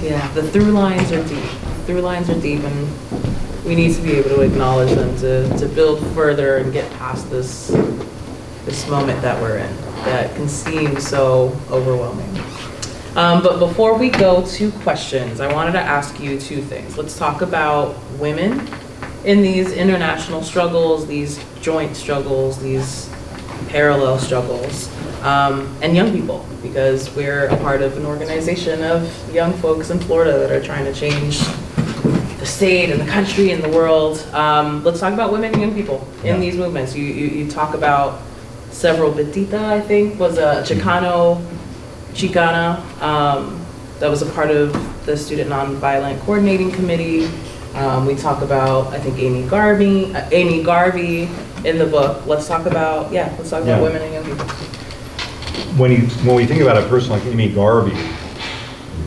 Yeah, the through lines are deep. Through lines are deep, and we need to be able to acknowledge them to build further and get past this moment that we're in that can seem so overwhelming. But before we go to questions, I wanted to ask you two things. Let's talk about women in these international struggles, these joint struggles, these parallel struggles, and young people, because we're a part of an organization of young folks in Florida that are trying to change the state and the country and the world. Let's talk about women and young people in these movements. You talk about several. Betita, I think, was a Chicana, that was a part of the Student Nonviolent Coordinating Committee. We talk about, I think, Amy Garvey in the book. Let's talk about women and young people. When we think about a person like Amy Garvey,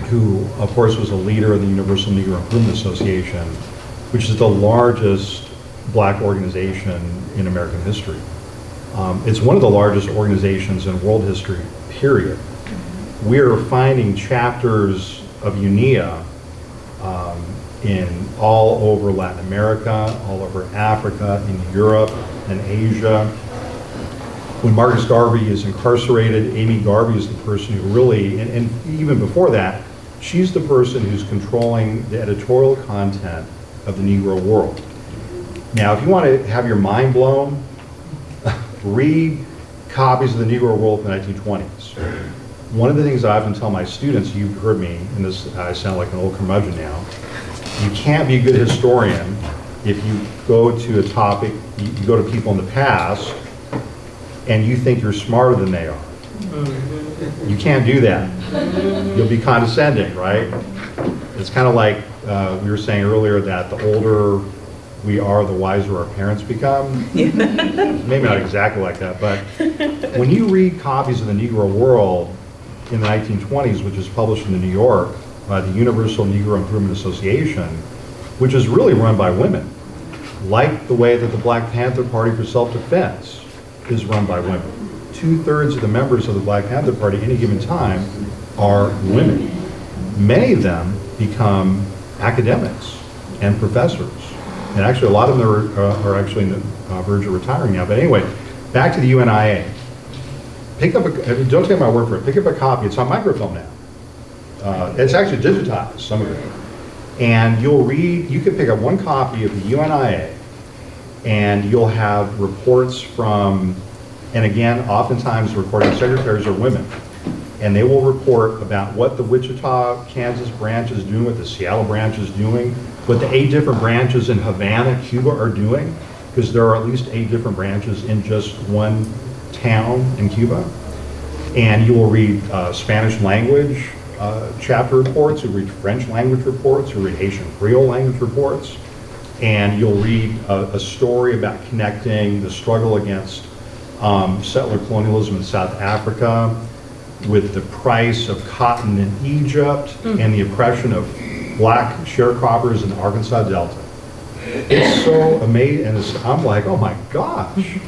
who of course was a leader of the Universal Negro Improvement Association, which is the largest black organization in American history. It's one of the largest organizations in world history, period. We're finding chapters of UNIA in all over Latin America, all over Africa, in Europe and Asia. When Marcus Garvey is incarcerated, Amy Garvey is the person who really, and even before that, she's the person who's controlling the editorial content of the Negro world. Now, if you want to have your mind blown, read copies of the Negro world in the 1920s. One of the things I often tell my students, you've heard me, and this, I sound like an old curmudgeon now, you can't be a good historian if you go to a topic, you go to people in the past, and you think you're smarter than they are. You can't do that. You'll be condescending, right? It's kind of like we were saying earlier that the older we are, the wiser our parents become. Maybe not exactly like that, but when you read copies of the Negro World in the 1920s, which is published in New York by the Universal Negro Improvement Association, which is really run by women, like the way that the Black Panther Party for Self-Defense is run by women. 2/3 of the members of the Black Panther Party at any given time are women. Many of them become academics and professors. And actually, a lot of them are actually in the verge of retiring now. But anyway, back to the UNIA. Pick up don't take my word for it, pick up a copy. It's on microfilm now. It's actually digitized, some of it. And you can pick up one copy of the UNIA, and you'll have reports from, and again, oftentimes the recording secretaries are women. And they will report about what the Wichita, Kansas branch is doing, what the Seattle branch is doing, what the 8 different branches in Havana, Cuba are doing, because there are at least 8 different branches in just one town in Cuba. And you will read Spanish language chapter reports, you'll read French language reports, you'll read Haitian Creole language reports, and you'll read a story about connecting the struggle against settler colonialism in South Africa with the price of cotton in Egypt and the oppression of black sharecroppers in the Arkansas Delta. It's so amazing, and I'm like, oh my gosh,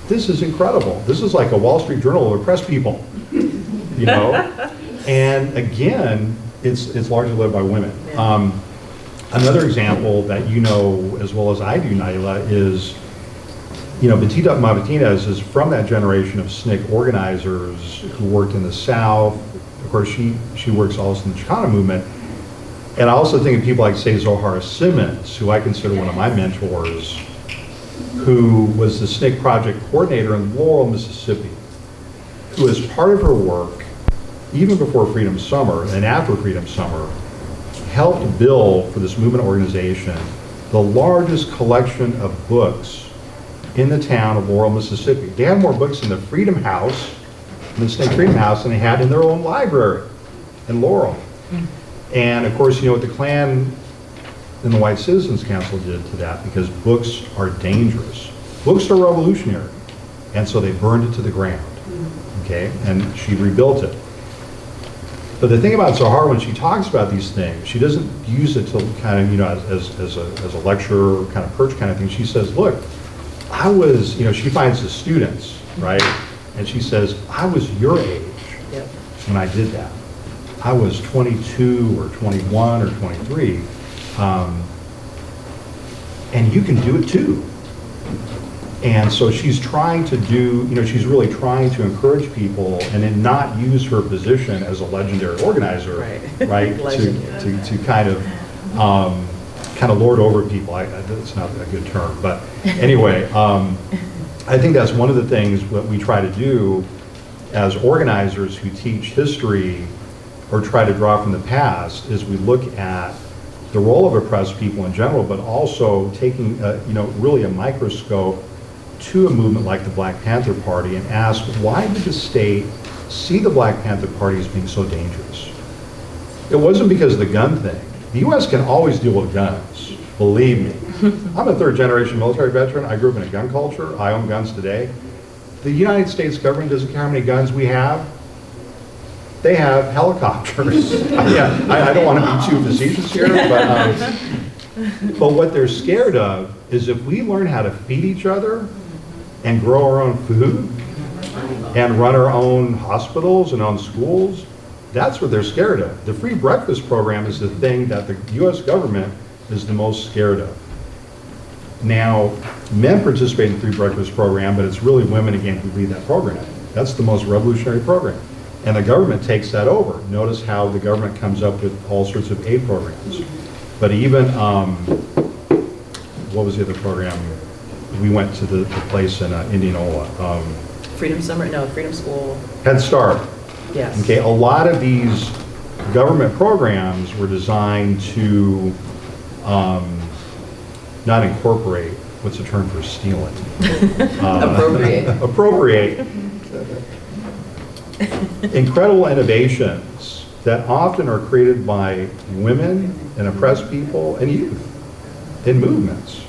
this is incredible. This is like a Wall Street Journal of oppressed people, you know? And again, it's largely led by women. Another example that you know as well as I do, Nailah, is, you know, Betita Martinez is from that generation of SNCC organizers who worked in the South. Of course, she works also in the Chicana movement. And I also think of people like, say, Zohara Simmons, who I consider one of my mentors, who was the SNCC project coordinator in Laurel, Mississippi, who as part of her work, even before Freedom Summer and after Freedom Summer, helped build for this movement organization the largest collection of books in the town of Laurel, Mississippi. They had more books in the Freedom House, in the SNCC Freedom House, than they had in their own library in Laurel. And of course, you know what the Klan and the White Citizens Council did to that, because books are dangerous. Books are revolutionary. And so they burned it to the ground, okay? And she rebuilt it. But the thing about Zohar, when she talks about these things, she doesn't use it to kind of, you know, as a lecture kind of perch kind of thing. She says, look, I was, you know, she finds the students, right? And she says, I was your age when I did that. I was 22 or 21 or 23, and you can do it too. And so she's trying to do, she's really trying to encourage people and then not use her position as a legendary organizer, right? to kind of lord over people. That's not a good term, but anyway, I think that's one of the things that we try to do as organizers who teach history or try to draw from the past, is we look at the role of oppressed people in general, but also taking, really a microscope to a movement like the Black Panther Party and ask, why did the state see the Black Panther Party as being so dangerous? It wasn't because of the gun thing. The U.S. can always deal with guns, believe me. I'm a third-generation military veteran. I grew up in a gun culture. I own guns today. The United States government doesn't care how many guns we have. They have helicopters. I don't want to be too facetious here, but what they're scared of is if we learn how to feed each other and grow our own food and run our own hospitals and own schools, that's what they're scared of. The free breakfast program is the thing that the U.S. government is the most scared of. Now, men participate in the free breakfast program, but it's really women, again, who lead that program. That's the most revolutionary program. And the government takes that over. Notice how the government comes up with all sorts of aid programs. But even, what was the other program? We went to the place in Indianola. Freedom Summer, no, Freedom School. Head Start. Yes. Okay, a lot of these government programs were designed to not incorporate, what's the term for stealing? Appropriate. Incredible innovations that often are created by women and oppressed people and youth in movements.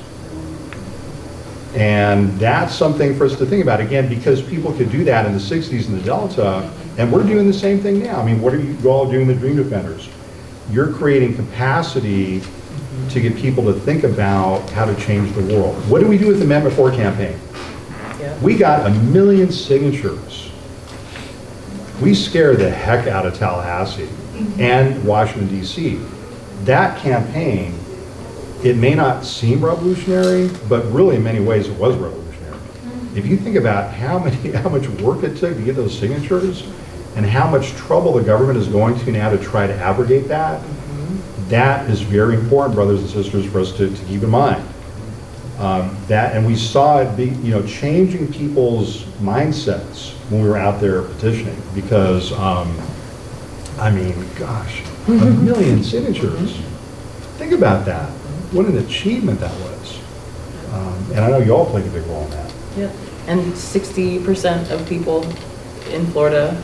And that's something for us to think about, again, because people could do that in the 60s in the Delta, and we're doing the same thing now. I mean, what are you all doing with Dream Defenders? You're creating capacity to get people to think about how to change the world. What do we do with the Amendment 4 campaign? Yeah. We got 1 million signatures. We scare the heck out of Tallahassee and Washington, D.C. That campaign, it may not seem revolutionary, but really in many ways it was revolutionary. If you think about how much work it took to get those signatures and how much trouble the government is going to now to try to abrogate that, that is very important, brothers and sisters, for us to keep in mind. And we saw it be, changing people's mindsets when we were out there petitioning, because, gosh, 1 million signatures. Think about that. What an achievement that was. And I know you all played a big role in that. Yeah, and 60% of people in Florida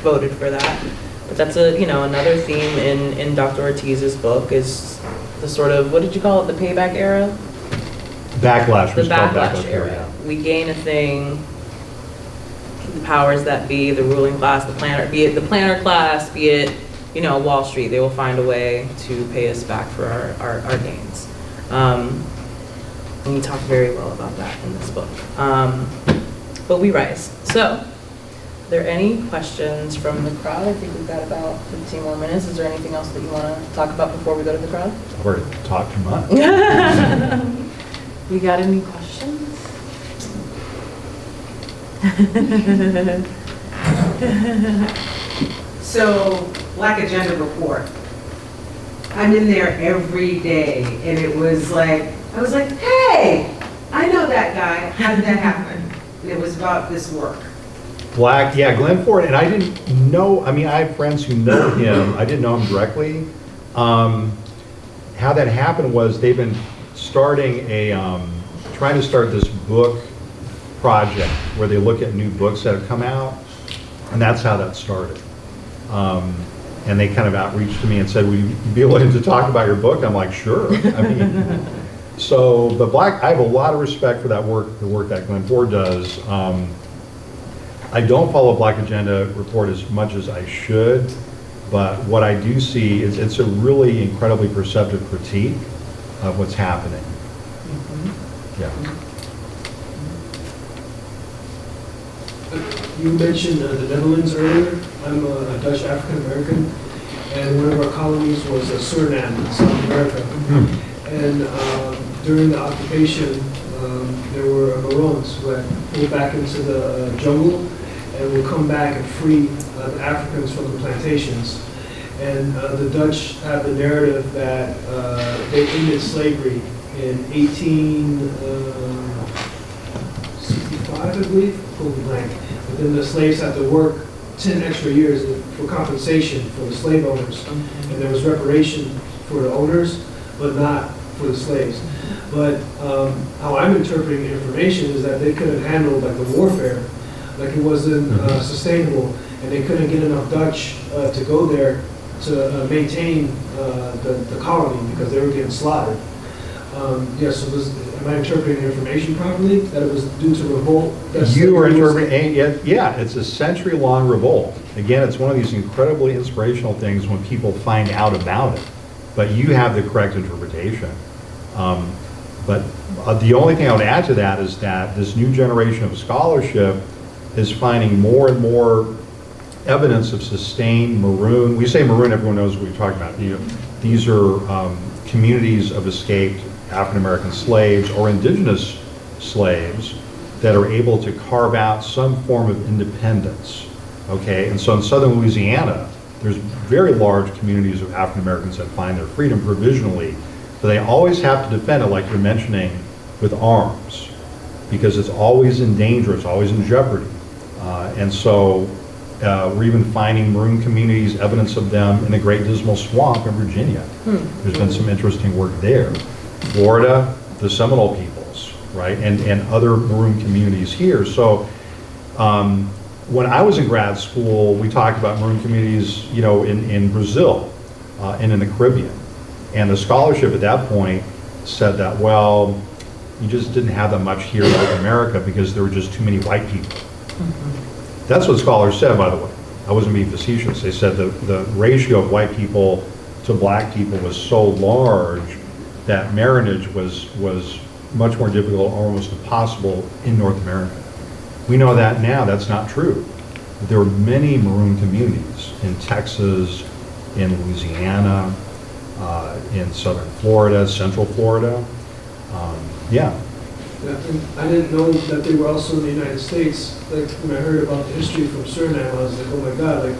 voted for that. But that's another theme in Dr. Ortiz's book is the sort of, what did you call it, the payback era? Backlash. The backlash era. We gain a thing, the powers that be, the ruling class, the planner, be it the planner class, be it, Wall Street, they will find a way to pay us back for our gains. And we talk very well about that in this book. But we rise. So, are there any questions from the crowd? I think we've got about 15 more minutes. Is there anything else that you want to talk about before we go to the crowd? Or talk too much. We got any questions? So, Black Agenda Report. I'm in there every day, and it was like, I was like, hey, I know that guy. How did that happen? And it was about this work. Glenn Ford, and I didn't know, I have friends who know him, I didn't know him directly. How that happened was they've been starting trying to start this book project where they look at new books that have come out, and that's how that started. And they kind of outreached to me and said, would you be willing to talk about your book? I'm like, sure. So I have a lot of respect for that work, the work that Glenn Ford does. I don't follow Black Agenda Report as much as I should, but what I do see is it's a really incredibly perceptive critique of what's happening. Yeah. You mentioned the Netherlands earlier. I'm a Dutch African American, and one of our colonies was Suriname in South America. And during the occupation, there were Maroons who had pulled back into the jungle and would come back and free the Africans from the plantations. And the Dutch have the narrative that they ended slavery in 1865, I believe, blank. But then the slaves had to work 10 extra years for compensation for the slave owners. And there was reparation for the owners, but not for the slaves. But how I'm interpreting the information is that they couldn't handle like the warfare, like it wasn't sustainable, and they couldn't get enough Dutch to go there to maintain the colony because they were getting slaughtered. Yes, am I interpreting the information properly? That it was due to revolt? You are interpreting, yeah, it's a century-long revolt. Again, it's one of these incredibly inspirational things when people find out about it. But you have the correct interpretation. But the only thing I would add to that is that this new generation of scholarship is finding more and more evidence of sustained Maroon. We say Maroon, everyone knows what we're talking about. These are communities of escaped African-American slaves or indigenous slaves that are able to carve out some form of independence, okay? And so in southern Louisiana, there's very large communities of African-Americans that find their freedom provisionally, but they always have to defend it, like you're mentioning, with arms, because it's always in danger, it's always in jeopardy. And so we're even finding Maroon communities, evidence of them in the Great Dismal Swamp in Virginia. There's been some interesting work there. Florida, the Seminole peoples, right, and other Maroon communities here. So when I was in grad school, we talked about Maroon communities, in Brazil and in the Caribbean. And the scholarship at that point said that, well, you just didn't have that much here in North America because there were just too many white people. That's what scholars said, by the way. I wasn't being facetious. They said the ratio of white people to black people was so large that marriage was much more difficult, almost impossible in North America. We know that now, that's not true. There were many Maroon communities in Texas, in Louisiana, in southern Florida, central Florida. Yeah. I didn't know that they were also in the United States. Like when I heard about the history from Suriname, I was like, oh my God, like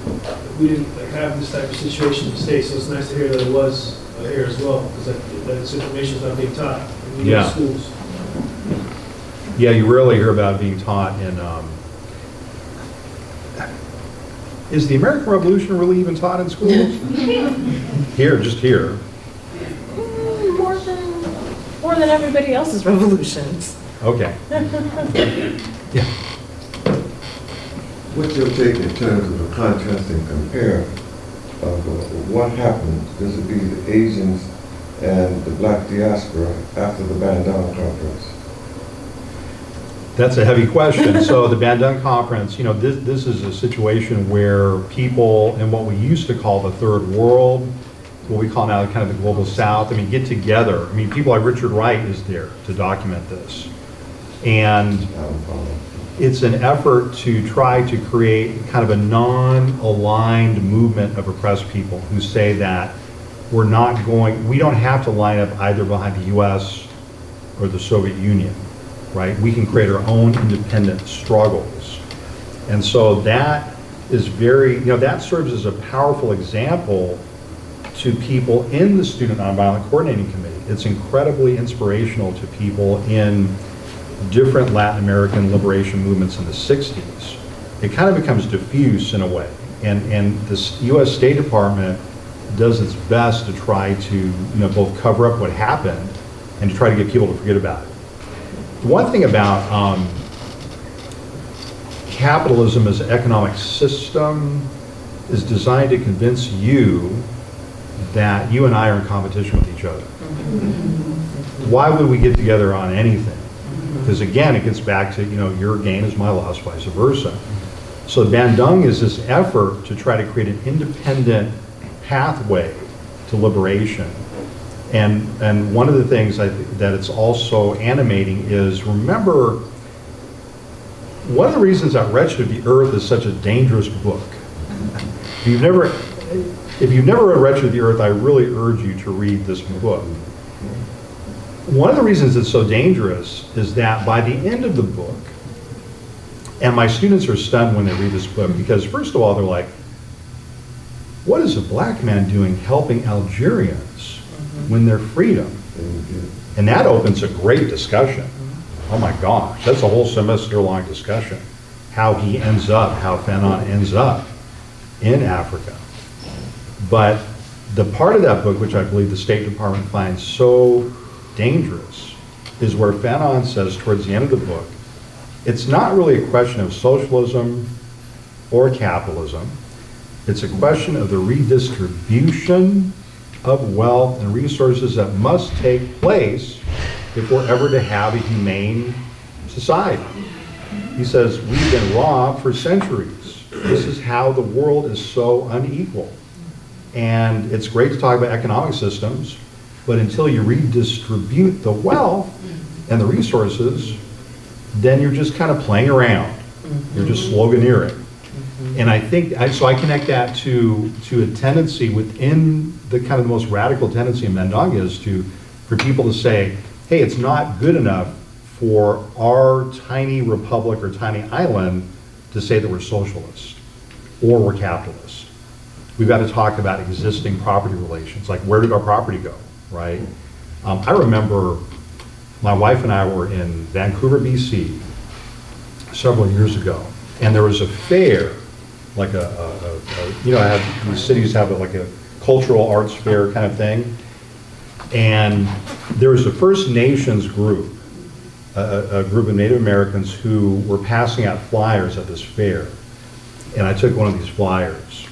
we didn't have this type of situation in the States. So it's nice to hear that it was here as well, because that this information is not being taught in schools. Yeah, you rarely hear about it being taught in. Is the American Revolution really even taught in schools? Just here. More than everybody else's revolutions. Okay. Yeah. What's your take in terms of the contrast and compare of what happened, this would be the Asians and the black diaspora after the Bandung Conference? That's a heavy question. So the Bandung Conference, this is a situation where people in what we used to call the third world, what we call now kind of the global south, get together. People like Richard Wright is there to document this. And it's an effort to try to create kind of a non-aligned movement of oppressed people who say that we don't have to line up either behind the US or the Soviet Union, right? We can create our own independent struggles. And so that is that serves as a powerful example to people in the Student Nonviolent Coordinating Committee. It's incredibly inspirational to people in different Latin American liberation movements in the 60s. It kind of becomes diffuse in a way. And the US State Department does its best to try to both cover up what happened and to try to get people to forget about it. One thing about capitalism as an economic system is designed to convince you that you and I are in competition with each other. Why would we get together on anything? Because again, it gets back to, your gain is my loss, vice versa. So Bandung is this effort to try to create an independent pathway to liberation. And one of the things that it's also animating is, remember, one of the reasons that Wretched of the Earth is such a dangerous book. If you've never, if you've never read Wretched of the Earth, I really urge you to read this book. One of the reasons it's so dangerous is that by the end of the book, and my students are stunned when they read this book, because first of all, they're like, what is a black man doing helping Algerians win their freedom? And that opens a great discussion. Oh my gosh, that's a whole semester-long discussion. How he ends up, how Fanon ends up in Africa. But the part of that book, which I believe the State Department finds so dangerous, is where Fanon says towards the end of the book, it's not really a question of socialism or capitalism. It's a question of the redistribution of wealth and resources that must take place if we're ever to have a humane society. He says, we've been robbed for centuries. This is how the world is so unequal. And it's great to talk about economic systems, but until you redistribute the wealth and the resources, then you're just kind of playing around. You're just sloganeering. And I think, so I connect that to a tendency within the kind of the most radical tendency in Mandinga is for people to say, hey, it's not good enough for our tiny republic or tiny island to say that we're socialist or we're capitalist. We've got to talk about existing property relations, like where did our property go, right? I remember my wife and I were in Vancouver, BC several years ago, and there was a fair, like these cities have like a cultural arts fair kind of thing, and there was a First Nations group, a group of Native Americans who were passing out flyers at this fair, and I took one of these flyers.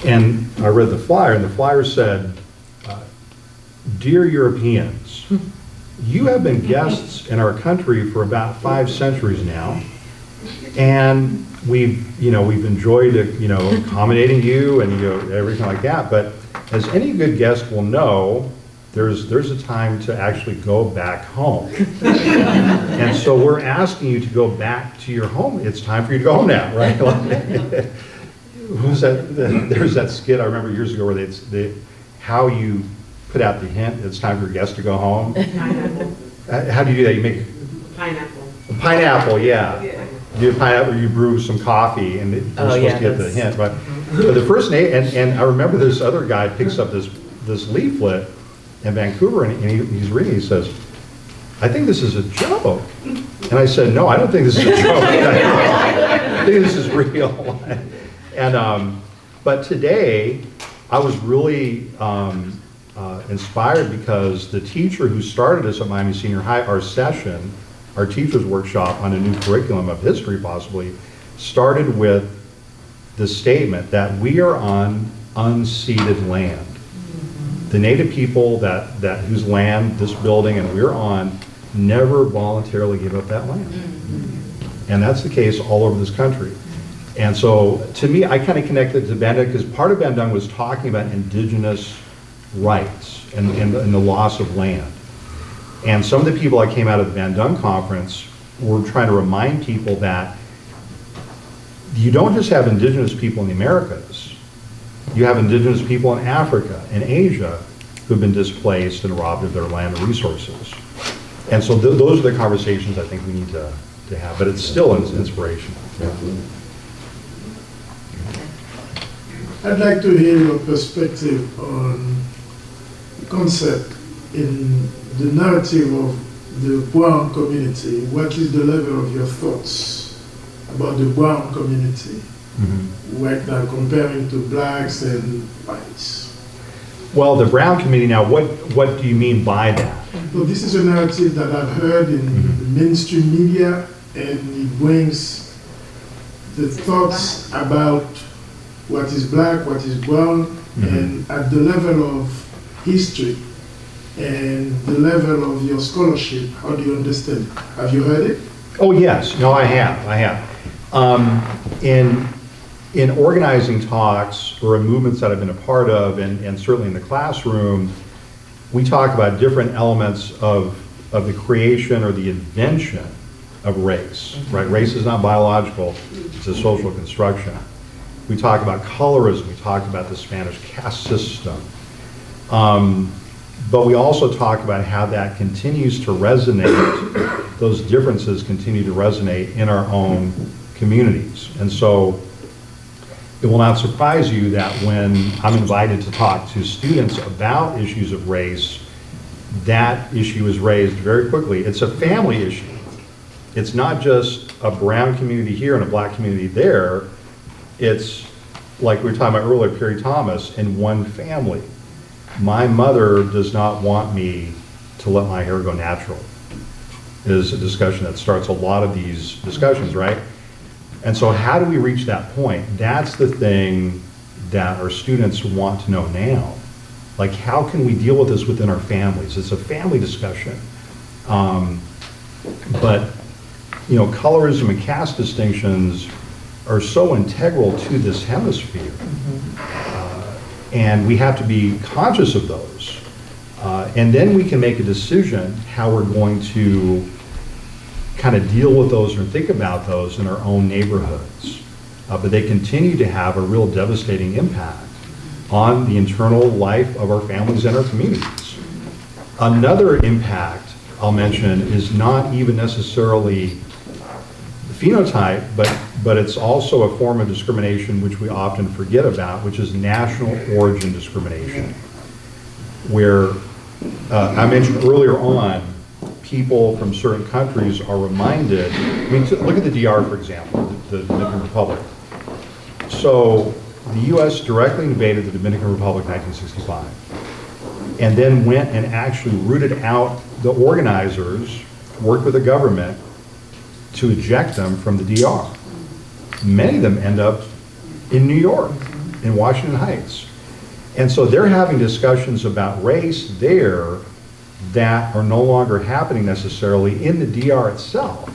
And I read the flyer, and the flyer said, "Dear Europeans, you have been guests in our country for about 5 centuries now, and we've enjoyed accommodating you and everything like that. But as any good guest will know, there's a time to actually go back home, and so we're asking you to go back to your home. It's time for you to go home now, right?" There's that skit I remember years ago where how you put out the hint, it's time for your guest to go home. Pineapple. How do you do that? You make Pineapple. a pineapple, yeah. You do pineapple, you brew some coffee, and you're supposed to get the hint. But the first name, and I remember this other guy picks up this leaflet in Vancouver, and he's reading. He says, "I think this is a joke." And I said, "No, I don't think this is a joke. I think this is real." But today, I was really inspired because the teacher who started us at Miami Senior High, our session, our teacher's workshop on a new curriculum of history possibly, started with the statement that we are on unceded land. The native people whose land this building and we're on never voluntarily give up that land. And that's the case all over this country. And so, to me, I kind of connected to Bandung because part of Bandung was talking about indigenous rights and the loss of land. And some of the people that came out of the Bandung conference were trying to remind people that you don't just have indigenous people in the Americas. You have indigenous people in Africa and Asia who've been displaced and robbed of their land and resources. And so those are the conversations I think we need to have, but it's still inspirational. Yeah. I'd like to hear your perspective on the concept in the narrative of the brown community. What is the level of your thoughts about the brown community right now comparing to blacks and whites? Well, the brown community now, what do you mean by that? So this is a narrative that I've heard in the mainstream media, and it brings the thoughts about what is black, what is brown, and at the level of history and the level of your scholarship, how do you understand it? Have you heard it? Oh yes, no, I have. In organizing talks or movements that I've been a part of, and certainly in the classroom, we talk about different elements of the creation or the invention of race, right? Race is not biological, it's a social construction. we talk about colorism, we talk about the Spanish caste system. But we also talk about how that continues to resonate, those differences continue to resonate in our own communities. And so it will not surprise you that when I'm invited to talk to students about issues of race, that issue is raised very quickly. It's a family issue. It's not just a brown community here and a black community there. It's like we were talking about earlier, Perry Thomas, in one family. My mother does not want me to let my hair go natural, is a discussion that starts a lot of these discussions, right? And so how do we reach that point? That's the thing that our students want to know now. Like, how can we deal with this within our families? It's a family discussion. But, you know, colorism and caste distinctions are so integral to this hemisphere. And we have to be conscious of those. And then we can make a decision how we're going to kind of deal with those or think about those in our own neighborhoods. But they continue to have a real devastating impact on the internal life of our families and our communities. Another impact I'll mention is not even necessarily phenotype, but it's also a form of discrimination which we often forget about, which is national origin discrimination, where I mentioned earlier on, people from certain countries are reminded, I mean, look at the DR, for example, the Dominican Republic. So the US directly invaded the Dominican Republic in 1965, and then went and actually rooted out the organizers, worked with the government to eject them from the DR. Many of them end up in New York, in Washington Heights. And so they're having discussions about race there that are no longer happening necessarily in the DR itself.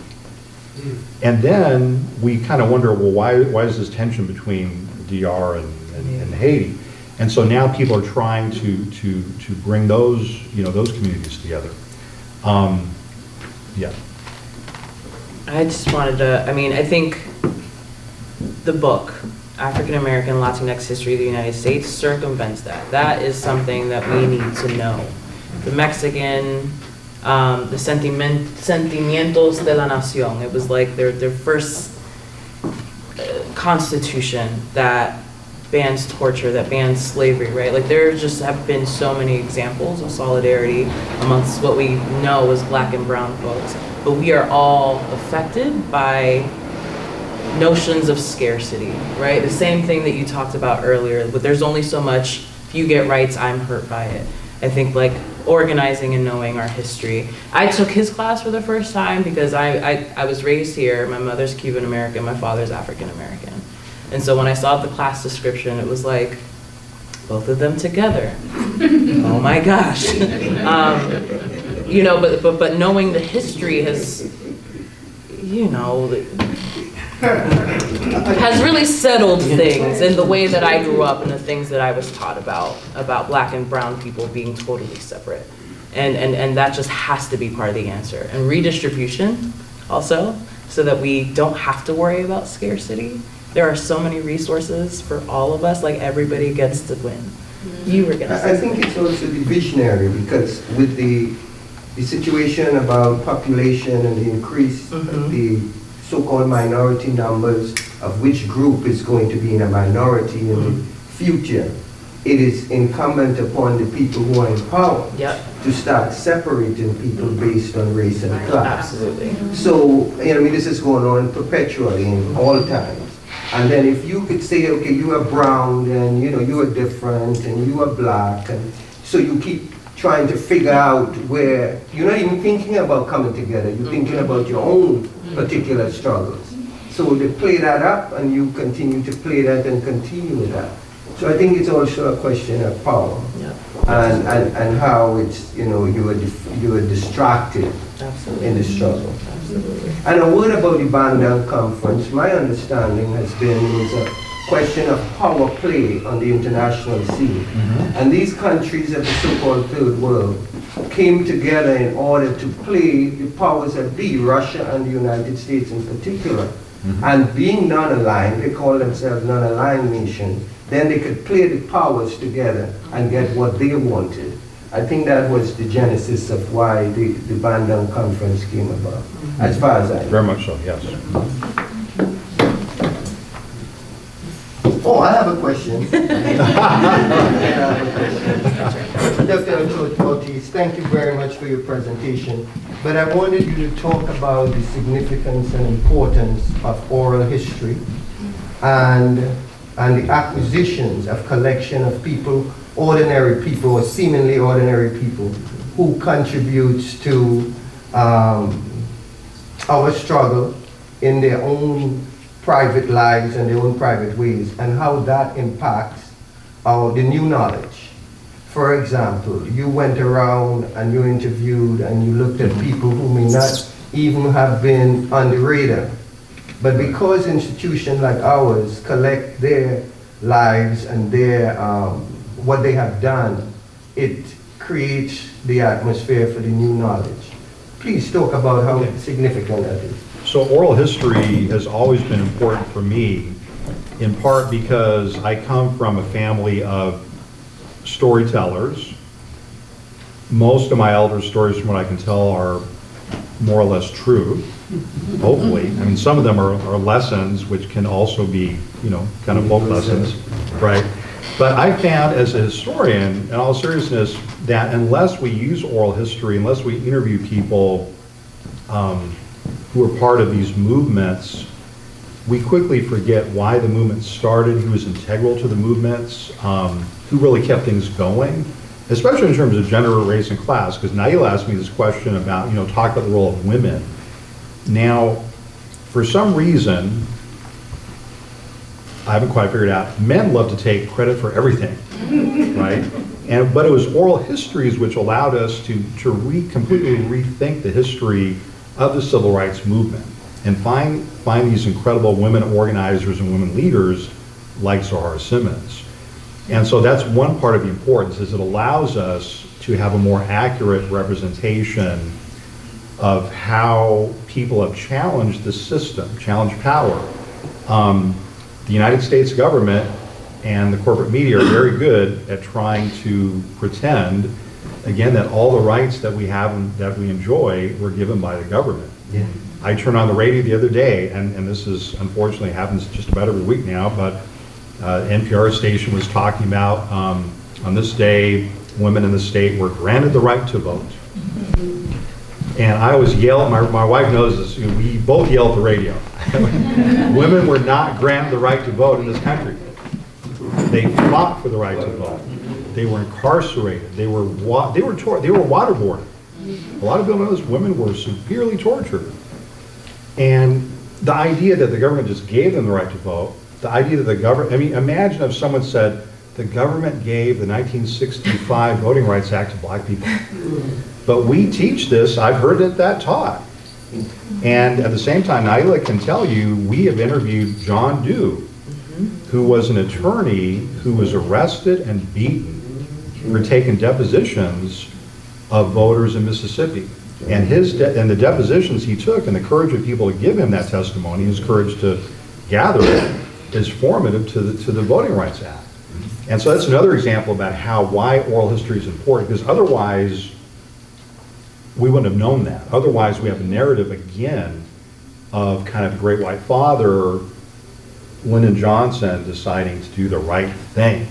And then we kind of wonder, well, why is this tension between DR and Haiti? And so now people are trying to bring those, you know, those communities together. Yeah. I just wanted to, I mean, I think the book, African American Latinx History of the United States, circumvents that. That is something that we need to know. The Mexican, the Sentimientos de la Nación, it was like their first constitution that bans torture, that bans slavery, right? Like, there just have been so many examples of solidarity amongst what we know as black and brown folks. But we are all affected by notions of scarcity, right? The same thing that you talked about earlier, but there's only so much. If you get rights, I'm hurt by it. I think, like, organizing and knowing our history. I took his class for the first time because I was raised here. My mother's Cuban American, my father's African American. And so when I saw the class description, it was like, both of them together. Oh my gosh. You know, but knowing the history has, you know, has really settled things in the way that I grew up and the things that I was taught about black and brown people being totally separate. And that just has to be part of the answer. And redistribution also, so that we don't have to worry about scarcity. There are so many resources for all of us, like everybody gets to win. You were gonna say I think it's also the visionary, because with the situation about population and the increase of the so-called minority numbers of which group is going to be in a minority in the future, it is incumbent upon the people who are in power to start separating people based on race and class. Absolutely. So, I mean, this is going on perpetually in all times. And then if you could say, okay, you are brown, and you know, you are different, and you are black, and so you keep trying to figure out where, you're not even thinking about coming together, you're thinking about your own particular struggles. So they play that up, and you continue to play that and continue with that. So I think it's also a question of power, and how it's, you know, you are distracted in the struggle. Absolutely. And a word about the Bandung Conference, my understanding has been it was a question of power play on the international scene. And these countries of the so-called third world came together in order to play the powers that be, Russia and the United States in particular, And being non-aligned, they call themselves non-aligned nation, then they could play the powers together and get what they wanted. I think that was the genesis of why the Bandung Conference came about, as far as I know. Very much so, yes. Oh, I have a question. Dr. Ortiz, thank you very much for your presentation. But I wanted you to talk about the significance and importance of oral history and the acquisitions of collection of people, ordinary people or seemingly ordinary people, who contributes to our struggle in their own private lives and their own private ways, and how that impacts the new knowledge. For example, you went around and you interviewed and you looked at people who may not even have been on the radar, but because institutions like ours collect their lives and their what they have done, it creates the atmosphere for the new knowledge. Please talk about how significant that is. So oral history has always been important for me, in part because I come from a family of storytellers. Most of my elder stories, from what I can tell, are more or less true, hopefully. I mean, some of them are lessons, which can also be, you know, kind of folk lessons, right? But I found as a historian, in all seriousness, that unless we use oral history, unless we interview people who are part of these movements, we quickly forget why the movement started, who was integral to the movements, who really kept things going, especially in terms of gender, race, and class, because Nailah asked me this question about, you know, talk about the role of women. Now, for some reason, I haven't quite figured out, men love to take credit for everything, right? But it was oral histories which allowed us to completely rethink the history of the civil rights movement and find these incredible women organizers and women leaders like Zahara Simmons. And so that's one part of the importance, is it allows us to have a more accurate representation of how people have challenged the system, challenged power. The United States government and the corporate media are very good at trying to pretend, again, that all the rights that we have and that we enjoy were given by the government. Yeah. I turned on the radio the other day, and this is unfortunately happens just about every week now, but NPR station was talking about on this day, women in the state were granted the right to vote. And I always yell, my wife knows this, you know, we both yell at the radio. Women were not granted the right to vote in this country. They fought for the right to vote. They were incarcerated. They were waterboarded. A lot of people know this, women were severely tortured. And the idea that the government just gave them the right to vote, the idea that the government, I mean, imagine if someone said, the government gave the 1965 Voting Rights Act to black people. But we teach this, I've heard that taught. And at the same time, Nailah can tell you, we have interviewed John Dew, who was an attorney who was arrested and beaten for taking depositions of voters in Mississippi. And the depositions he took and the courage of people to give him that testimony, his courage to gather it, is formative to the Voting Rights Act. And so that's another example about why oral history is important, because otherwise we wouldn't have known that. Otherwise we have a narrative again of kind of the great white father, Lyndon Johnson, deciding to do the right thing.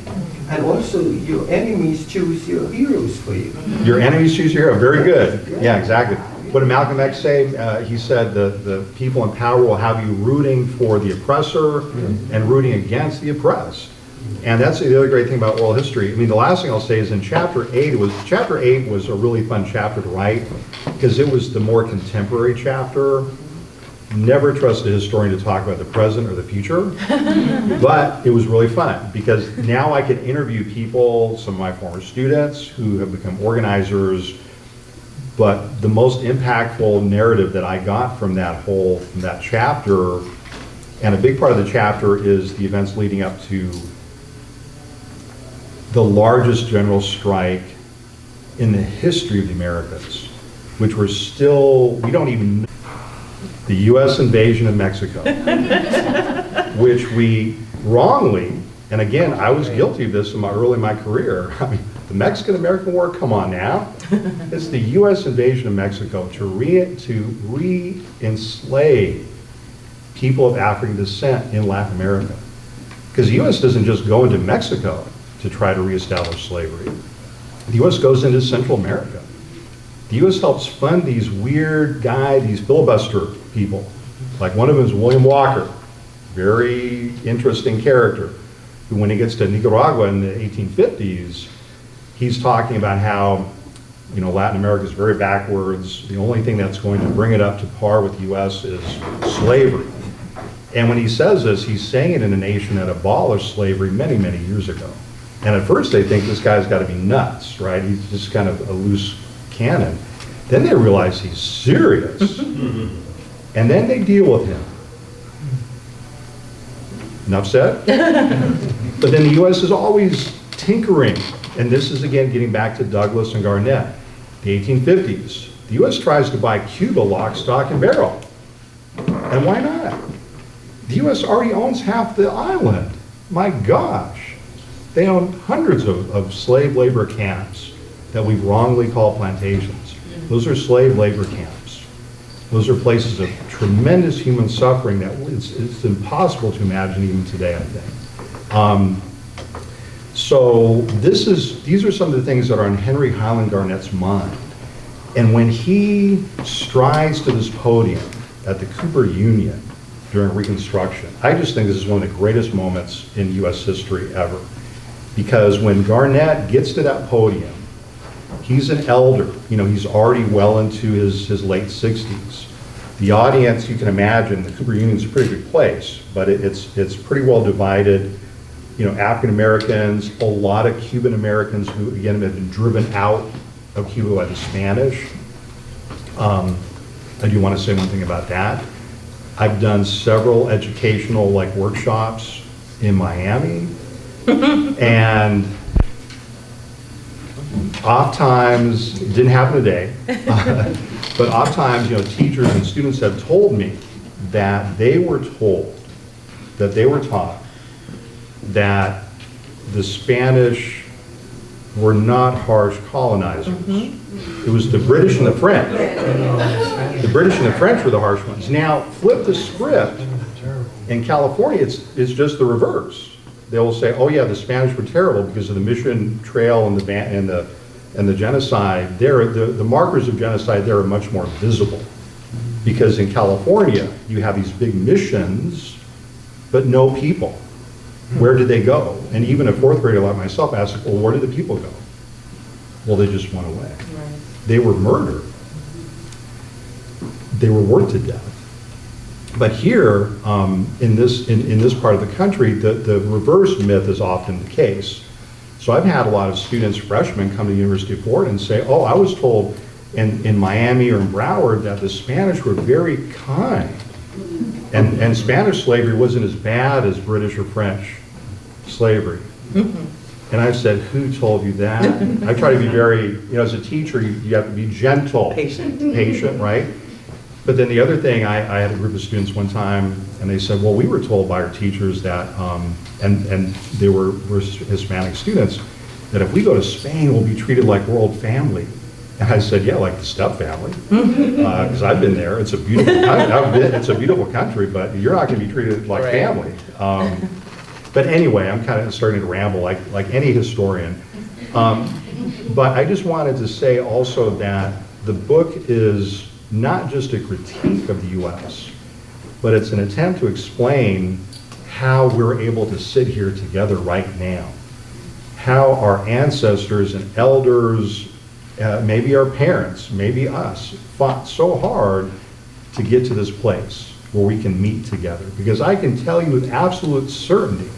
And also, your enemies choose your heroes for you. Your enemies choose your hero. Very good. Yeah, exactly. What did Malcolm X say? He said the people in power will have you rooting for the oppressor and rooting against the oppressed. And that's the other great thing about oral history. I mean, the last thing I'll say is in chapter 8 was a really fun chapter to write because it was the more contemporary chapter. Never trust a historian to talk about the present or the future, but it was really fun because now I could interview people, some of my former students who have become organizers, but the most impactful narrative that I got from that chapter, and a big part of the chapter is the events leading up to the largest general strike in the history of the Americas, which we're still, we don't even know. the U.S. invasion of Mexico, which we wrongly, and again, I was guilty of this in my career. I mean, the Mexican-American War, come on now. It's the U.S. invasion of Mexico to re-enslave people of African descent in Latin America. Because the U.S. doesn't just go into Mexico to try to reestablish slavery. The U.S. goes into Central America. The U.S. helps fund these weird guys, these filibuster people. Like one of them is William Walker, very interesting character, who when he gets to Nicaragua in the 1850s, he's talking about how, you know, Latin America is very backwards. The only thing that's going to bring it up to par with the U.S. is slavery. And when he says this, he's saying it in a nation that abolished slavery many, many years ago. And at first they think this guy's got to be nuts, right? He's just kind of a loose cannon. Then they realize he's serious. And then they deal with him. Enough said? But then the U.S. is always tinkering. And this is, again, getting back to Douglas and Garnett. The 1850s. The U.S. tries to buy Cuba lock, stock, and barrel. And why not? The U.S. already owns half the island. My gosh. They own hundreds of slave labor camps that we've wrongly called plantations. Those are slave labor camps. Those are places of tremendous human suffering that it's impossible to imagine even today, I think. So these are some of the things that are on Henry Highland Garnett's mind. And when he strides to this podium at the Cooper Union during Reconstruction, I just think this is one of the greatest moments in U.S. history ever. Because when Garnett gets to that podium, he's an elder. You know, he's already well into his late 60s. The audience, you can imagine, the Cooper Union's a pretty big place, but it's pretty well divided. You know, African Americans, a lot of Cuban Americans who, again, have been driven out of Cuba by the Spanish. I do want to say one thing about that. I've done several educational workshops in Miami, and oftentimes, it didn't happen today, but oftentimes, you know, teachers and students have told me that they were taught that the Spanish were not harsh colonizers. It was the British and the French. The British and the French were the harsh ones. Now, flip the script. In California, it's just the reverse. They will say, oh yeah, the Spanish were terrible because of the Mission Trail and the genocide. The markers of genocide there are much more visible. Because in California, you have these big missions, but no people. Where did they go? And even a fourth grader like myself asked, well, where did the people go? Well, they just went away. Right. They were murdered. They were worked to death. But here, in this part of the country, the reverse myth is often the case. So I've had a lot of students, freshmen, come to the University of Florida and say, oh, I was told in Miami or in Broward that the Spanish were very kind. And Spanish slavery wasn't as bad as British or French slavery. And I said, who told you that? I try to be very, you know, as a teacher, you have to be gentle. Patient, right? But then the other thing, I had a group of students one time, and they said, well, we were told by our teachers that, and they were Hispanic students, that if we go to Spain, we'll be treated like world family. And I said, yeah, like the step family, because I've been there. It's a beautiful country. It's a beautiful country, but you're not going to be treated like family. But anyway, I'm kind of starting to ramble like any historian. But I just wanted to say also that the book is not just a critique of the U.S., but it's an attempt to explain how we're able to sit here together right now. How our ancestors and elders, maybe our parents, maybe us, fought so hard to get to this place where we can meet together. Because I can tell you with absolute certainty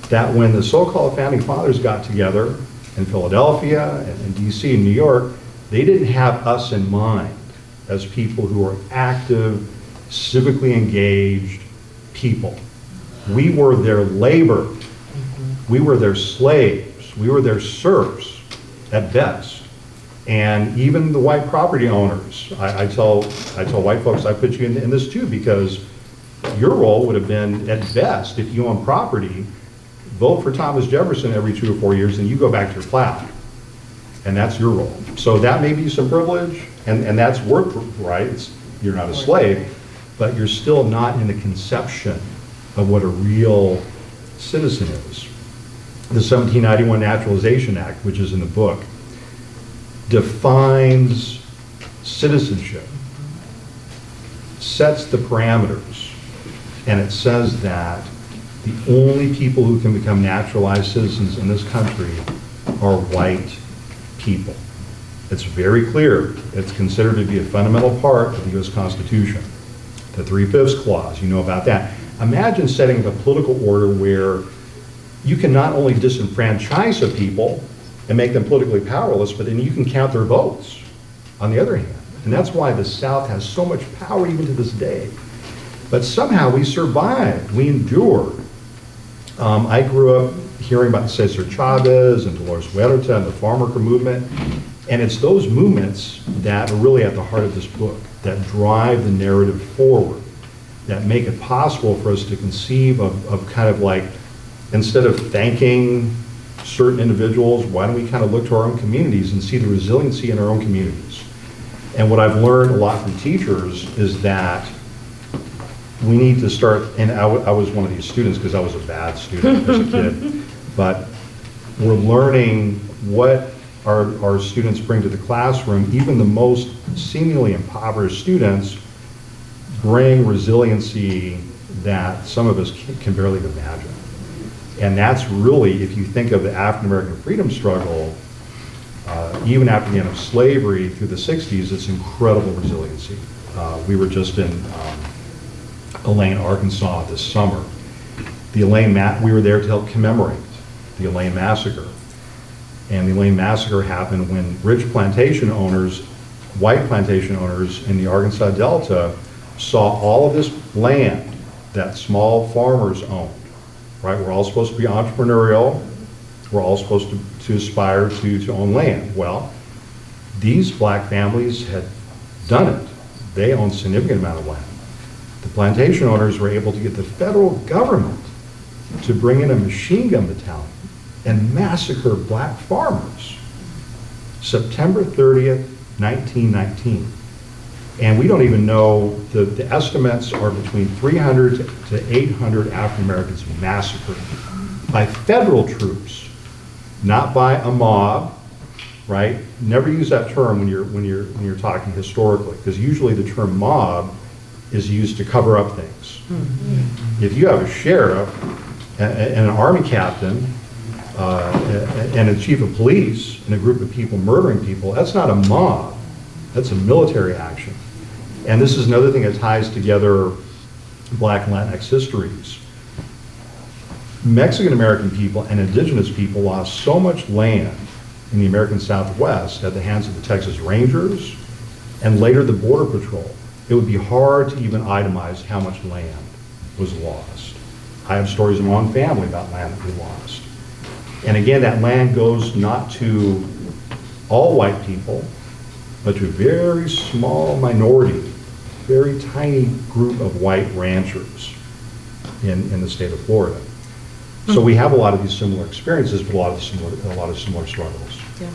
that when the so-called founding fathers got together in Philadelphia and in DC and New York, they didn't have us in mind as people who are active, civically engaged people. We were their labor. We were their slaves. We were their serfs at best. And even the white property owners, I tell white folks, I put you in this too, because your role would have been, at best, if you own property, vote for Thomas Jefferson every 2 or 4 years, and you go back to your plow. And that's your role. So that may be some privilege, and that's worth, right? You're not a slave, but you're still not in the conception of what a real citizen is. The 1791 Naturalization Act, which is in the book, defines citizenship, sets the parameters, and it says that the only people who can become naturalized citizens in this country are white people. It's very clear. It's considered to be a fundamental part of the US Constitution. The 3/5 clause, you know about that. Imagine setting up a political order where you can not only disenfranchise a people and make them politically powerless, but then you can count their votes on the other hand. And that's why the South has so much power even to this day. But somehow we survived, we endured. I grew up hearing about Cesar Chavez and Dolores Huerta and the farm worker movement, and it's those movements that are really at the heart of this book, that drive the narrative forward, that make it possible for us to conceive of kind of like, instead of thanking certain individuals, why don't we kind of look to our own communities and see the resiliency in our own communities? And what I've learned a lot from teachers is that we need to start, and I was one of these students because I was a bad student as a kid, but we're learning what our students bring to the classroom. Even the most seemingly impoverished students bring resiliency that some of us can barely imagine. And that's really, if you think of the African American freedom struggle, even after the end of slavery through the 60s, it's incredible resiliency. We were just in Elaine, Arkansas this summer. We were there to help commemorate the Elaine Massacre. And the Elaine Massacre happened when rich plantation owners, white plantation owners in the Arkansas Delta, saw all of this land that small farmers owned. Right, we're all supposed to be entrepreneurial. We're all supposed to aspire to own land. Well, these black families had done it. They owned a significant amount of land. The plantation owners were able to get the federal government to bring in a machine gun battalion and massacre black farmers. September 30th, 1919. And we don't even know, the estimates are between 300 to 800 African Americans massacred by federal troops, not by a mob, right? Never use that term when you're talking historically, because usually the term mob is used to cover up things. If you have a sheriff and an army captain and a chief of police and a group of people murdering people, that's not a mob, that's a military action. And this is another thing that ties together Black and Latinx histories. Mexican American people and indigenous people lost so much land in the American Southwest at the hands of the Texas Rangers and later the Border Patrol. It would be hard to even itemize how much land was lost. I have stories in my own family about land that we lost. And again, that land goes not to all white people, but to a very small minority, very tiny group of white ranchers in the state of Florida. So we have a lot of these similar experiences, but a lot of similar struggles. Yeah,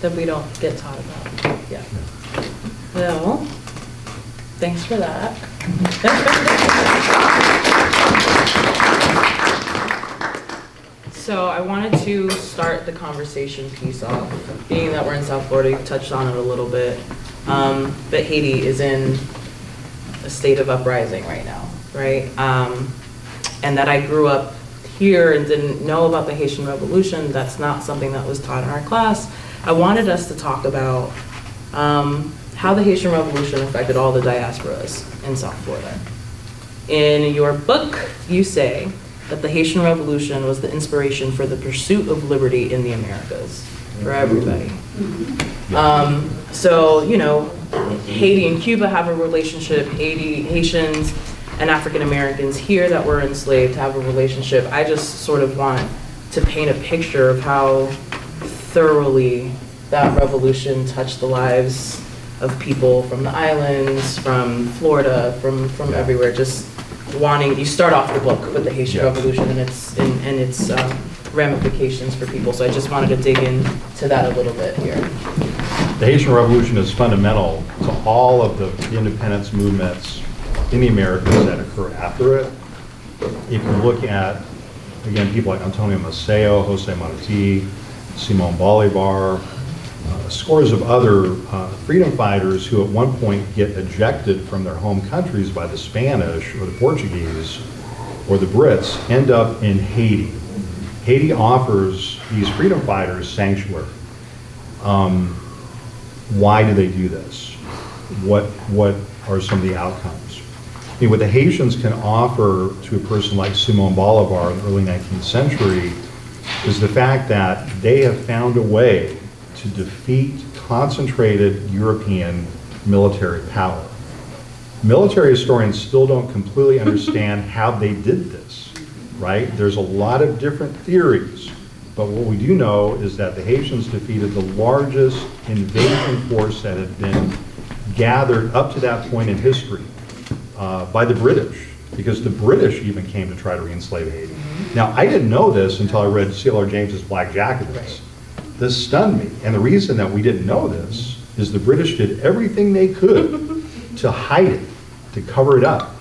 that we don't get taught about. Yeah. Well, thanks for that. So I wanted to start the conversation piece off, being that we're in South Florida, you touched on it a little bit, but Haiti is in a state of uprising right now, right? And that I grew up here and didn't know about the Haitian Revolution. That's not something that was taught in our class. I wanted us to talk about how the Haitian Revolution affected all the diasporas in South Florida. In your book, you say that the Haitian Revolution was the inspiration for the pursuit of liberty in the Americas for everybody. So, you know, Haiti and Cuba have a relationship, Haitians and African Americans here that were enslaved have a relationship. I just sort of want to paint a picture of how thoroughly that revolution touched the lives of people from the islands, from Florida, from everywhere, just wanting, you start off the book with the Haitian Revolution and its ramifications for people. So I just wanted to dig into that a little bit here. The Haitian Revolution is fundamental to all of the independence movements in the Americas that occur after it. If you look at, again, people like Antonio Maceo, Jose Marti, Simon Bolivar, scores of other freedom fighters who at one point get ejected from their home countries by the Spanish or the Portuguese or the Brits end up in Haiti. Haiti offers these freedom fighters sanctuary. Why do they do this? What are some of the outcomes? I mean, what the Haitians can offer to a person like Simon Bolivar in the early 19th century is the fact that they have found a way to defeat concentrated European military power. Military historians still don't completely understand how they did this, right? There's a lot of different theories, but what we do know is that the Haitians defeated the largest invasion force that had been gathered up to that point in history by the British, because the British even came to try to re-enslave Haiti. Now, I didn't know this until I read C.L.R. James's Black Jacobins. This stunned me, and the reason that we didn't know this is the British did everything they could to hide it, to cover it up.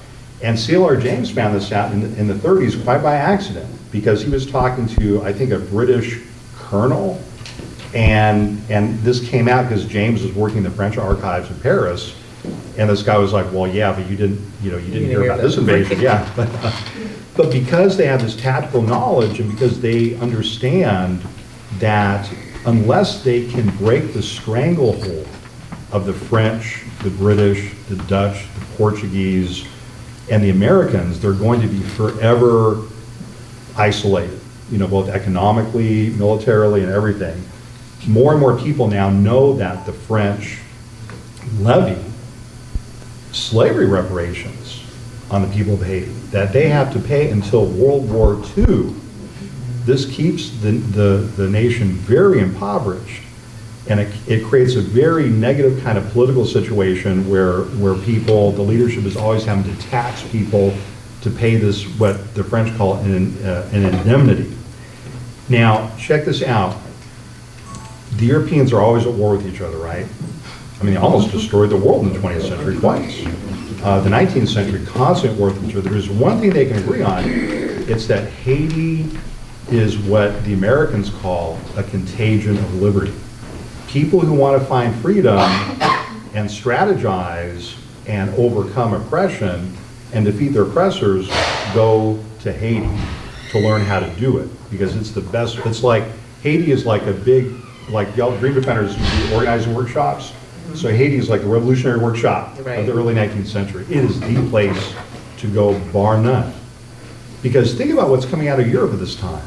And C.L.R. James found this out in the 30s quite by accident, because he was talking to, I think, a British colonel, and this came out because James was working in the French archives in Paris, and this guy was like, well, yeah, but you didn't hear about this invasion, yeah. But because they have this tactical knowledge, and because they understand that unless they can break the stranglehold of the French, the British, the Dutch, the Portuguese, and the Americans, they're going to be forever isolated, both economically, militarily, and everything. More and more people now know that the French levy slavery reparations on the people of Haiti, that they have to pay until World War II. This keeps the nation very impoverished, and it creates a very negative kind of political situation where people, the leadership is always having to tax people to pay this, what the French call an indemnity. Now, check this out. The Europeans are always at war with each other, right? I mean, they almost destroyed the world in the 20th century twice. The 19th century, constant war with each other. There's one thing they can agree on. It's that Haiti is what the Americans call a contagion of liberty. People who want to find freedom and strategize and overcome oppression and defeat their oppressors go to Haiti to learn how to do it, because it's the best. It's like, Haiti is like a big, like y'all Dream Defenders do organizing workshops. So Haiti is like the revolutionary workshop of the early 19th century. It is the place to go, bar none. Because think about what's coming out of Europe at this time.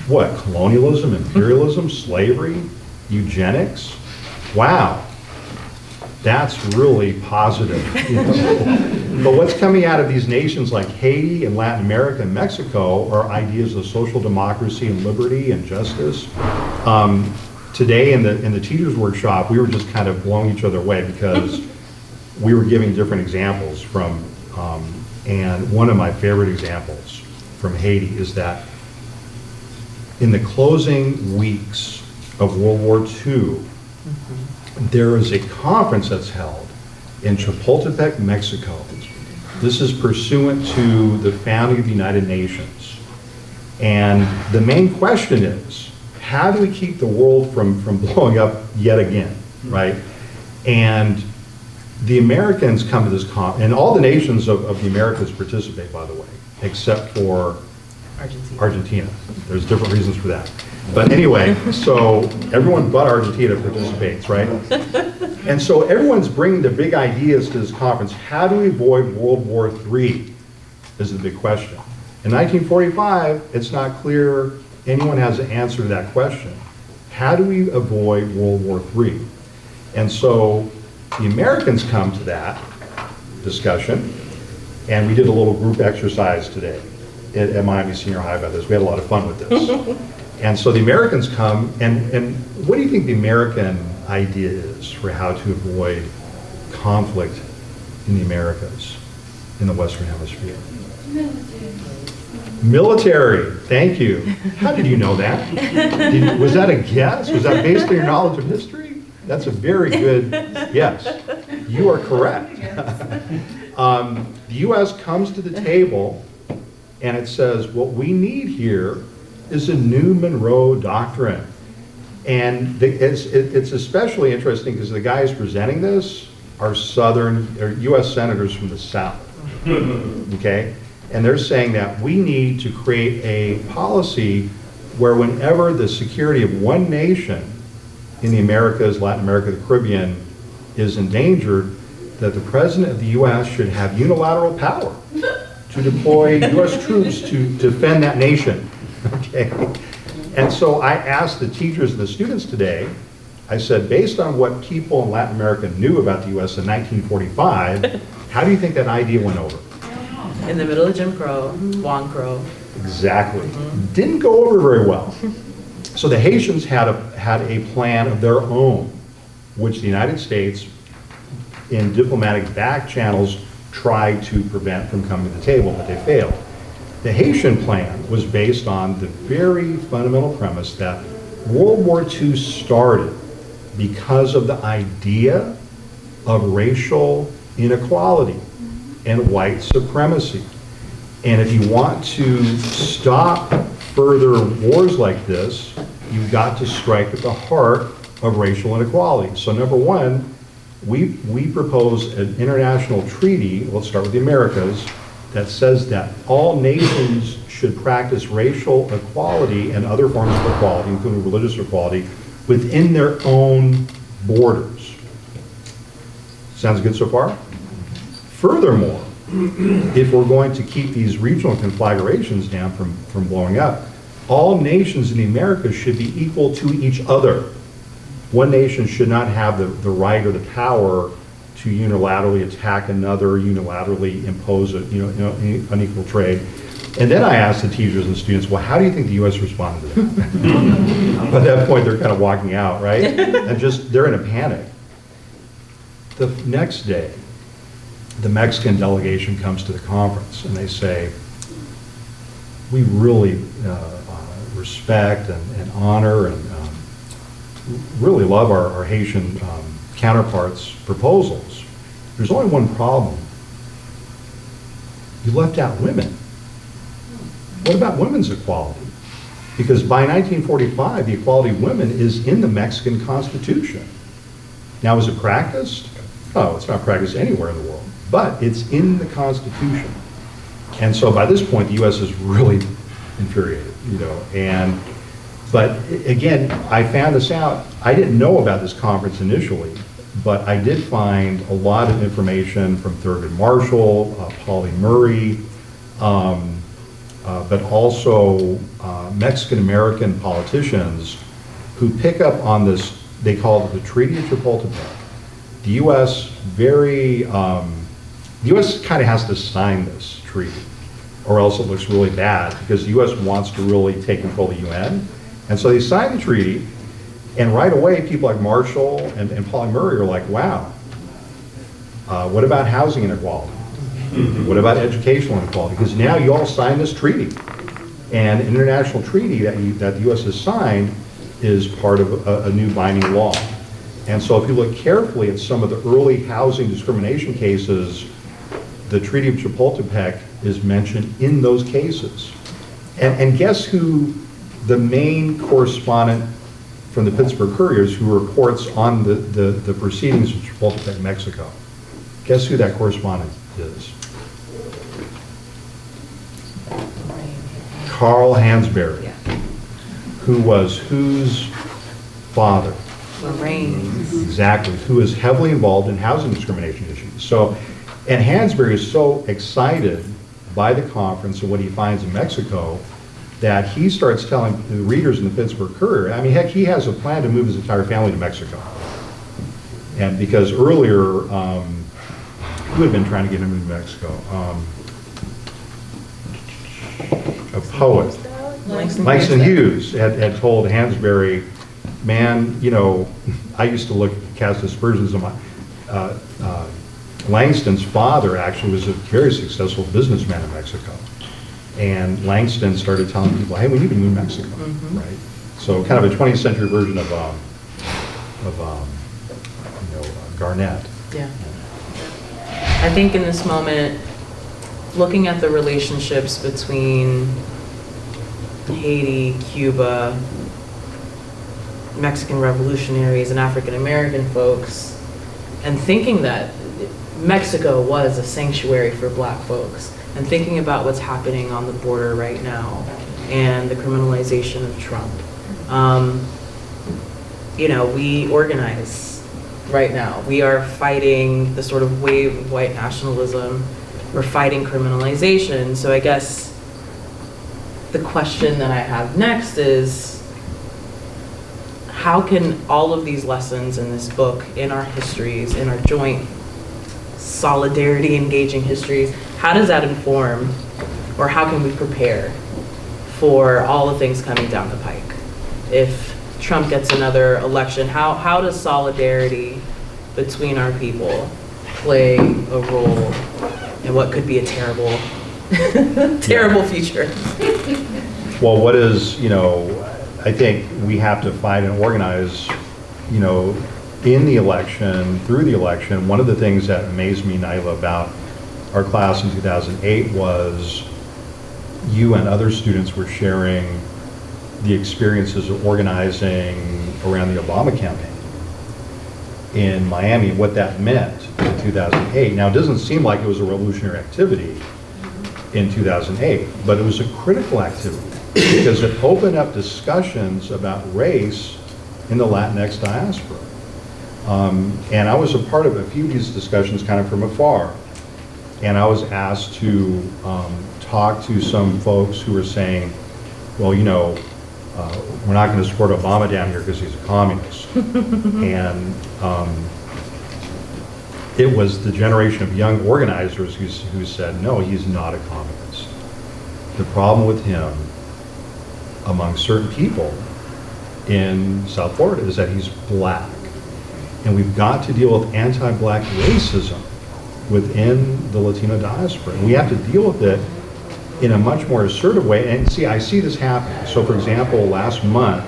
What, colonialism, imperialism, slavery, eugenics? Wow, that's really positive. But what's coming out of these nations like Haiti and Latin America and Mexico are ideas of social democracy and liberty and justice. Today in the teachers workshop, we were just kind of blowing each other away because we were giving different examples from, and one of my favorite examples from Haiti is that in the closing weeks of World War II, there is a conference that's held in Chapultepec, Mexico. This is pursuant to the founding of the United Nations. And the main question is, how do we keep the world from blowing up yet again, right? And the Americans come to this conference, and all the nations of the Americas participate, by the way, except for Argentina. There's different reasons for that. But anyway, so everyone but Argentina participates, right? And so everyone's bringing the big ideas to this conference. How do we avoid World War III is the big question. In 1945, it's not clear anyone has an answer to that question. How do we avoid World War III? And so the Americans come to that discussion, and we did a little group exercise today at Miami Senior High about this. We had a lot of fun with this. And so the Americans come, and what do you think the American idea is for how to avoid conflict in the Americas, in the Western Hemisphere? Military, thank you. How did you know that? Was that a guess? Was that based on your knowledge of history? That's a very good yes. You are correct. The U.S. comes to the table and it says, what we need here is a new Monroe Doctrine. And it's especially interesting because the guys presenting this are U.S. senators from the South, okay? And they're saying that we need to create a policy where whenever the security of one nation in the Americas, Latin America, the Caribbean is endangered, that the President of the U.S. should have unilateral power to deploy U.S. troops to defend that nation, okay? And so I asked the teachers and the students today, I said, based on what people in Latin America knew about the U.S. in 1945, how do you think that idea went over? In the middle of Jim Crow, Juan Crow. Exactly. Didn't go over very well. So the Haitians had a plan of their own, which the United States, in diplomatic back channels, tried to prevent from coming to the table, but they failed. The Haitian plan was based on the very fundamental premise that World War II started because of the idea of racial inequality and white supremacy. And if you want to stop further wars like this, you've got to strike at the heart of racial inequality. So number one, we propose an international treaty, let's start with the Americas, that says that all nations should practice racial equality and other forms of equality, including religious equality, within their own borders. Sounds good so far? Furthermore, if we're going to keep these regional conflagrations down from blowing up, all nations in the Americas should be equal to each other. One nation should not have the right or the power to unilaterally attack another, unilaterally impose unequal trade. And then I asked the teachers and students, well, how do you think the U.S. responded to that? By that point, they're kind of walking out, right? And they're in a panic. The next day, the Mexican delegation comes to the conference and they say, we really respect and honor and really love our Haitian counterparts' proposals. There's only one problem. You left out women. What about women's equality? Because by 1945, the equality of women is in the Mexican Constitution. Now, is it practiced? No, it's not practiced anywhere in the world, but it's in the Constitution. And so by this point, the U.S. is really infuriated, but again, I found this out. I didn't know about this conference initially, but I did find a lot of information from Thurgood Marshall, Pauli Murray, but also Mexican-American politicians who pick up on this. They call it the Treaty of Chapultepec. The U.S. kind of has to sign this treaty, or else it looks really bad, because the U.S. wants to really take control of the UN. And so they sign the treaty, and right away, people like Marshall and Pauli Murray are like, wow, what about housing inequality? What about educational inequality? Because now you all signed this treaty. And an international treaty that the U.S. has signed is part of a new binding law. And so if you look carefully at some of the early housing discrimination cases, the Treaty of Chapultepec is mentioned in those cases. And guess who the main correspondent from the Pittsburgh Couriers who reports on the proceedings of Chapultepec, Mexico? Guess who that correspondent is? Carl Hansberry, who was whose father? Lorraine's. Exactly, who is heavily involved in housing discrimination issues. So, and Hansberry is so excited by the conference and what he finds in Mexico that he starts telling the readers in the Pittsburgh Courier, I mean, heck, he has a plan to move his entire family to Mexico. And because earlier, who had been trying to get him to Mexico? A poet. Langston Hughes had told Hansberry, man, you know, I used to cast aspersions on Langston's father actually was a very successful businessman in Mexico. And Langston started telling people, hey, we need to move to Mexico, right? So kind of a 20th century version of Garnett. Yeah. I think in this moment, looking at the relationships between Haiti, Cuba, Mexican revolutionaries, and African American folks, and thinking that Mexico was a sanctuary for black folks, and thinking about what's happening on the border right now and the criminalization of Trump. You know, we organize right now. We are fighting the sort of wave of white nationalism. We're fighting criminalization. So I guess the question that I have next is, how can all of these lessons in this book, in our histories, in our joint solidarity engaging histories, how does that inform, or how can we prepare for all the things coming down the pike? If Trump gets another election, how does solidarity between our people play a role in what could be a terrible, terrible future? Well, what is, you know, I think we have to fight and organize, you know, in the election, through the election. One of the things that amazed me, Nailah, about our class in 2008 was you and other students were sharing the experiences of organizing around the Obama campaign in Miami, and what that meant in 2008. Now, it doesn't seem like it was a revolutionary activity in 2008, but it was a critical activity because it opened up discussions about race in the Latinx diaspora. And I was a part of a few of these discussions kind of from afar. And I was asked to talk to some folks who were saying, well, you know, we're not going to support Obama down here because he's a communist. And it was the generation of young organizers who said, no, he's not a communist. The problem with him among certain people in South Florida is that he's black. And we've got to deal with anti-black racism within the Latino diaspora. And we have to deal with it in a much more assertive way. And see, I see this happening. So for example, last month,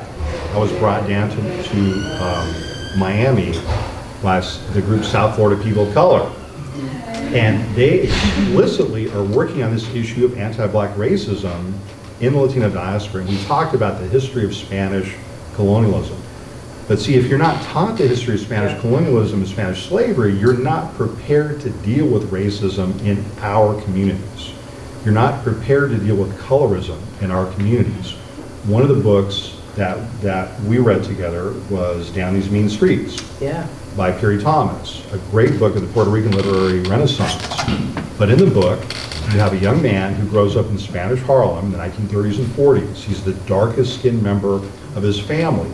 I was brought down to Miami, the group South Florida People of Color. And they explicitly are working on this issue of anti-black racism in the Latino diaspora. And we talked about the history of Spanish colonialism. But see, if you're not taught the history of Spanish colonialism and Spanish slavery, you're not prepared to deal with racism in our communities. You're not prepared to deal with colorism in our communities. One of the books that we read together was Down These Mean Streets by Perry Thomas, a great book of the Puerto Rican literary renaissance. But in the book, you have a young man who grows up in Spanish Harlem in the 1930s and 40s. He's the darkest skinned member of his family.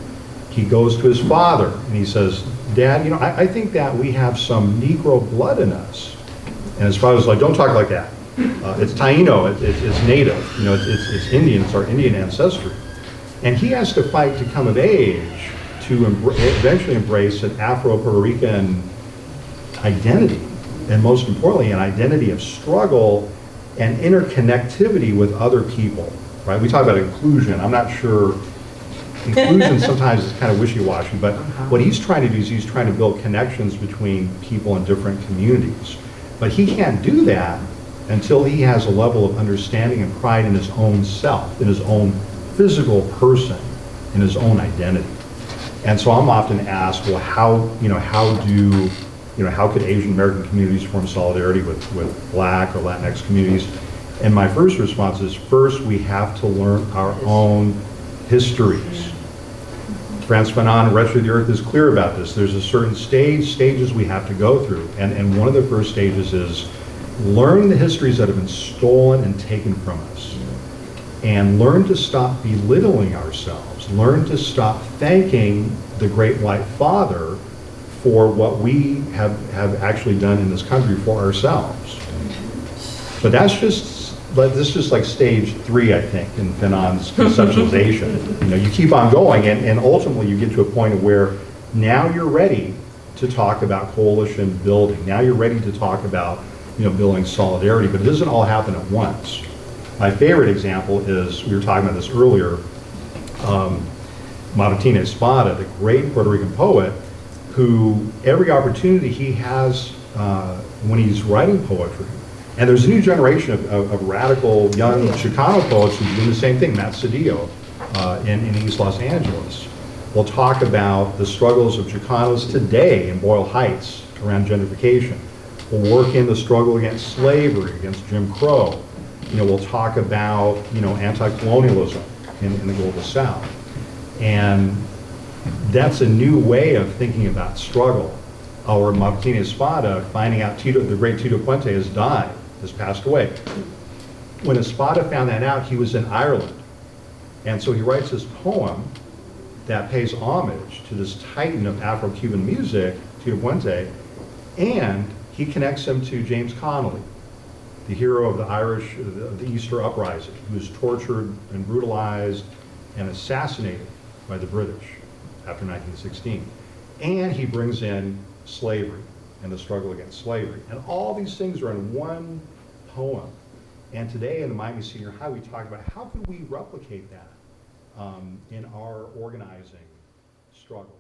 He goes to his father and he says, Dad, you know, I think that we have some Negro blood in us. And his father's like, don't talk like that. It's Taino, it's native, you know, it's Indian, it's our Indian ancestry. And he has to fight to come of age to eventually embrace an Afro-Puerto Rican identity, and most importantly, an identity of struggle and interconnectivity with other people, right? We talk about inclusion. I'm not sure, inclusion sometimes is kind of wishy-washy, but what he's trying to do is he's trying to build connections between people in different communities. But he can't do that until he has a level of understanding and pride in his own self, in his own physical person, in his own identity. And so I'm often asked, well, how could Asian American communities form solidarity with Black or Latinx communities? And my first response is, first, we have to learn our own histories. Frantz Fanon, Wretched of the Earth, is clear about this. There's a certain stages we have to go through. And one of the first stages is learn the histories that have been stolen and taken from us. And learn to stop belittling ourselves. Learn to stop thanking the great white father for what we have actually done in this country for ourselves. But that's just but this is like stage 3, I think, in Fanon's conceptualization. You know, you keep on going, and ultimately you get to a point of where now you're ready to talk about coalition building. Now you're ready to talk about, you know, building solidarity, but it doesn't all happen at once. My favorite example is, we were talking about this earlier, Martin Espada, the great Puerto Rican poet, who every opportunity he has when he's writing poetry, and there's a new generation of radical young Chicano poets who do the same thing, Matt Cedillo in East Los Angeles. We'll talk about the struggles of Chicanos today in Boyle Heights around gentrification. We'll work in the struggle against slavery, against Jim Crow. You know, we'll talk about, you know, anti-colonialism in the Global South. And that's a new way of thinking about struggle. Or Martin Espada finding out the great Tito Puente has passed away. When Espada found that out, he was in Ireland. And so he writes this poem that pays homage to this titan of Afro-Cuban music, Tito Puente, and he connects him to James Connolly, the hero of the Easter Uprising, who was tortured and brutalized and assassinated by the British after 1916. And he brings in slavery and the struggle against slavery. And all these things are in one poem. And today in the Miami Senior High, we talk about how could we replicate that in our organizing struggle.